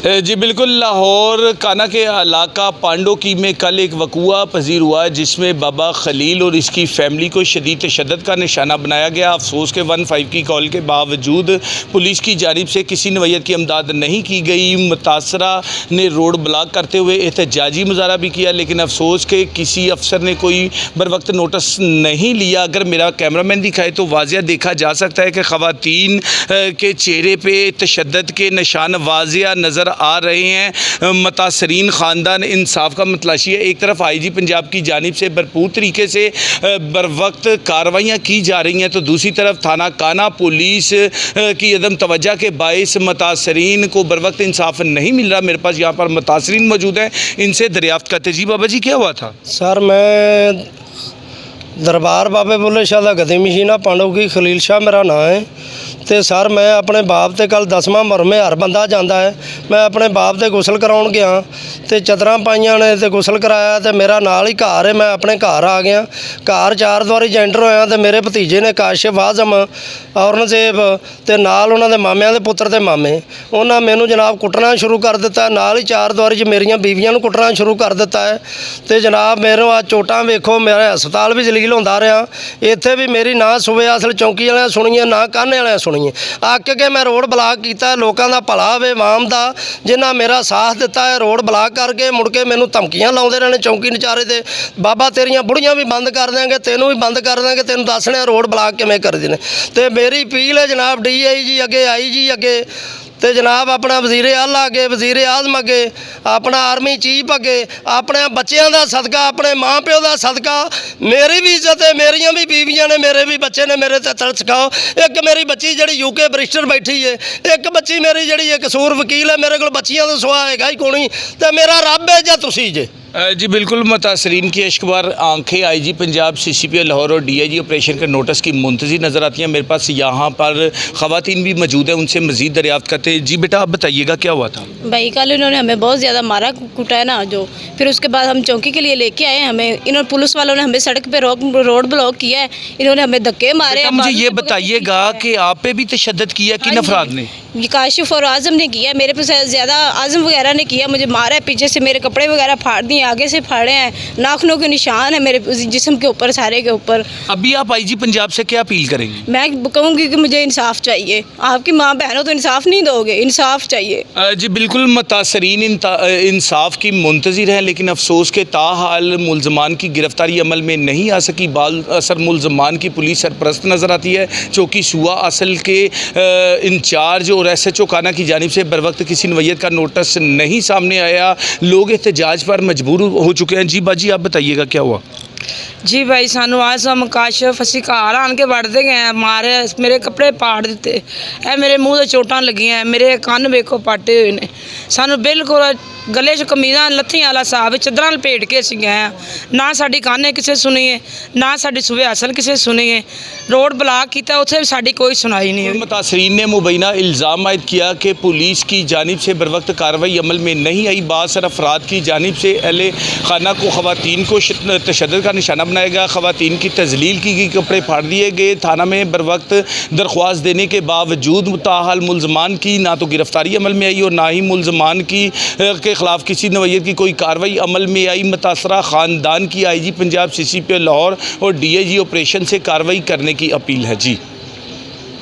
जी बिल्कुल, लाहौर काना के इलाका पांडोकी में कल एक वक़ूआ पजीर हुआ जिसमें बाबा खलील और इसकी फ़ैमिली को शदीद तशद्दुद का निशाना बनाया गया। अफसोस के 15 की कॉल के बावजूद पुलिस की जानिब से किसी नौयत की इमदाद नहीं की गई। मुतासरा ने रोड ब्लॉक करते हुए एहतजाजी मुजाहरा भी किया, लेकिन अफसोस के किसी अफसर ने कोई बर वक्त नोटिस नहीं लिया। अगर मेरा कैमरामैन दिखाए तो वाज़िया देखा जा सकता है कि ख़वातीन के चेहरे पे तशद्दुद के निशान वाज़िया नज़र आ रहे हैं। मुतासरीन ख़ानदान इंसाफ का मतलाशी है। एक तरफ IG पंजाब की जानिब से भरपूर तरीके से बर वक्त कार्रवाइयाँ की जा रही हैं, तो दूसरी तरफ थाना काना पुलिस की अदम तवज्जो के बायस मुतासरीन को बर वक्त इंसाफ नहीं मिल रहा। मेरे पास यहाँ पर मुतासरीन मौजूद हैं, इनसे दरियाफ्त करते। जी बाबा जी, क्या हुआ था? सर, मैं दरबार बाबे बुल्ले शाह दा गदी मशीना पांडोकी खलील शाह मेरा नाम है। तो सर, मैं अपने बाप ते कल 10वां मुहर्रम हर बंदा जाता है। मैं अपने बाप ते गुसल कराउण गया तो चदरां पाइयां ने ते गुसल कराया, तो मेरा नाल ही घर है। मैं अपने घर आ गया, घर 4 द्वारी एंटर होया तो मेरे भतीजे ने काशिफ आजम औरंगजेब ते नाल उन्हां दे मामिਆਂ दे पुत्र ते मामे उन्हां मैनू जनाब कुटना शुरू कर दिता। नाल ही 4 द्वारी च मेरियां बीवियां नूं कुटना शुरू कर दिता है। तो जनाब मेरे आ चोटां वेखो, मेरा हस्पताल भी जलील होंदा रहा। इत्थे भी मेरी ना सूबे असल चौंकी वालियां सुणीए ना कान्हे वालियां सुणीए। आक के मैं रोड ब्लॉक किया, लोगों का भला होवे आवाम का, जिन्हें मेरा साथ दिता है। रोड ब्लॉक करके मुड़ के मैनू धमकियां लाउंदे रहे चौंकी नचारे ते, बाबा तेरियां बुढ़ियां भी बंद कर देंगे, तेनों भी बंद कर देंगे, तेनों दसने रोड ब्लॉक किवें कर देने। तो मेरी अपील है जनाब DIG अगे, IG अगे, तो जनाब अपना वजीर आला अगे, वजीर आजम अगे, अपना आर्मी चीफ अगे, अपने बच्चों का सदका, अपने माँ प्यो का सदका, मेरी भी इज्जत है, मेरिया भी बीवियां ने, मेरे भी बच्चे ने, मेरे ते तरस खाओ। एक मेरी बच्ची जी UK बरिस्टर बैठी है, एक बच्ची मेरी जी कसूर वकील है, मेरे को बच्चियों का सुहा है ही कोनी। तो मेरा रब है या तुसी जे? जी बिल्कुल, मुतासरीन की अश्कबार आंखें IG पंजाब, CCP लाहौर और DIG ऑपरेशन के नोटिस की मुंतज़िर नज़र आती हैं। मेरे पास यहाँ पर ख़वातीन भी मौजूद हैं, उनसे मज़ीद दरियाफ्त करते हैं। जी बेटा, आप बताइएगा क्या हुआ था? भाई कल इन्होंने हमें बहुत ज़्यादा मारा कुटा है ना, जो फिर उसके बाद हम चौकी के लिए लेके आए। हमें इन्होंने पुलिस वालों ने हमें सड़क पे रोड ब्लॉक किया है, इन्होंने हमें धक्के मारे। मुझे ये बताइएगा कि आप पे भी तशद्दुद किया किन अफराद ने? काशिफ और आजम ने किया, मेरे पे ज़्यादा आजम वगैरह ने किया। मुझे मारा है, पीछे से मेरे कपड़े वगैरह फाड़ दिए, आगे से फाड़े हैं, नाखूनों के निशान है मेरे जिस्म के ऊपर, सारे के ऊपर। अभी आप IG पंजाब से क्या अपील करेंगे? मैं कहूँगी कि मुझे इंसाफ चाहिए। आपकी माँ बहन हो तो इंसाफ नहीं दोगे, इंसाफ चाहिए। जी बिल्कुल, मुतासरीन इंसाफ की मुंतज़िर हैं, लेकिन अफसोस के ताहाल मुलजमान की गिरफ्तारी अमल में नहीं आ सकी। बाल असर मुलजमान की पुलिस सरपरस्त नज़र आती है। चौकी सूआ असल के इंचार्ज और SHO काना की जानिब से बर वक्त किसी नौयत का नोटिस नहीं सामने आया। लोग एहतजाज पर मजबूर हो चुके हैं। जी बाजी, आप बताइएगा क्या हुआ? जी भाई, सानू आजम काशिफ असी घर आन के वड़ते गए, मारे, मेरे कपड़े पाड़ दिते, ए मेरे मूँह से चोटां लगियां, मेरे कन्न वेखो पाटे हुए ने। सानू बिल्कुल गले च कमीज़ां लत्थियां वाला हिसाब चदरां लपेट के असीं गए। ना साडी कान्हे किसे सुनीए, ना साडी सूबे असल किसे सुनीए। रोड ब्लॉक किया, उत्थे भी साडी कोई सुनाई नहीं हुई। मुतासरीन ने मुबैना इल्ज़ाम आयद किया कि पुलिस की जानिब से बर वक्त कार्रवाई अमल में नहीं आई। बासर अफराद की जानिब से अहले खाना को ख़वातीन को तशद्दुद का निशाना बनाया गया, ख़वातीन की तजलील की गई, कपड़े फाड़ दिए गए। थाना में बर वक्त दरख्वास्त देने के बावजूद मुताहल मुलजमान की ना तो गिरफ्तारी अमल में आई और ना ही मुलजमान की के ख़िलाफ़ किसी नौयत की कोई कार्रवाई अमल में आई। मुतासरा ख़ानदान की IG पंजाब, CCP लाहौर और DIG ऑपरेशन से कार्रवाई करने की अपील है। जी।